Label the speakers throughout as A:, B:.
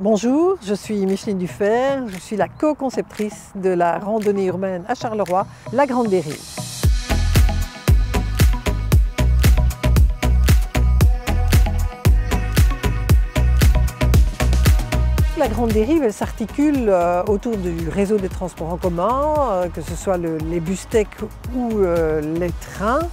A: Bonjour, je suis Micheline Dufer, je suis la co-conceptrice de la randonnée urbaine à Charleroi, la Grande Dérive. La Grande Dérive, elle s'articule autour du réseau des transports en commun, que ce soit les bus tech ou les trains.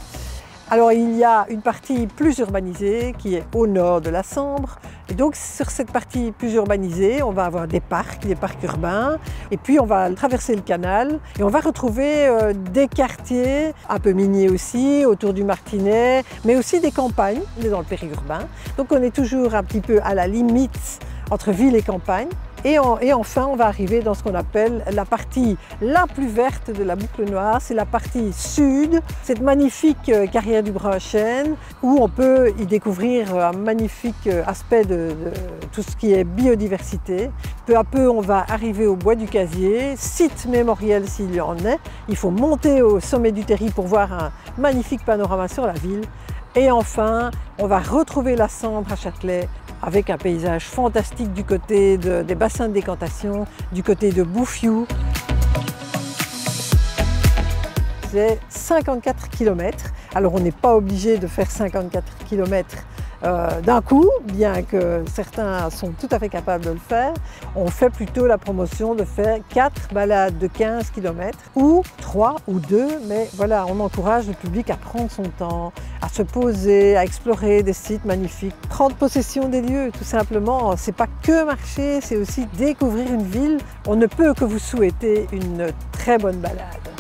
A: Alors il y a une partie plus urbanisée qui est au nord de la Sambre. Et donc sur cette partie plus urbanisée, on va avoir des parcs urbains. Et puis on va traverser le canal et on va retrouver des quartiers un peu miniers aussi, autour du Martinet, mais aussi des campagnes, on est dans le périurbain. Donc on est toujours un petit peu à la limite entre ville et campagne. Et enfin, on va arriver dans ce qu'on appelle la partie la plus verte de la boucle noire, c'est la partie sud, cette magnifique carrière du Brun-Chêne, où on peut y découvrir un magnifique aspect de tout ce qui est biodiversité. Peu à peu, on va arriver au Bois du Casier, site mémoriel s'il y en est. Il faut monter au sommet du terri pour voir un magnifique panorama sur la ville. Et enfin, on va retrouver la Sambre à Châtelet, avec un paysage fantastique du côté des bassins de décantation, du côté de Bouffiou. C'est 54 km. Alors on n'est pas obligé de faire 54 km d'un coup, bien que certains sont tout à fait capables de le faire. On fait plutôt la promotion de faire 4 balades de 15 km ou 3 ou 2, mais voilà, on encourage le public à prendre son temps, à se poser, à explorer des sites magnifiques, prendre possession des lieux tout simplement. C'est pas que marcher, c'est aussi découvrir une ville. On ne peut que vous souhaiter une très bonne balade.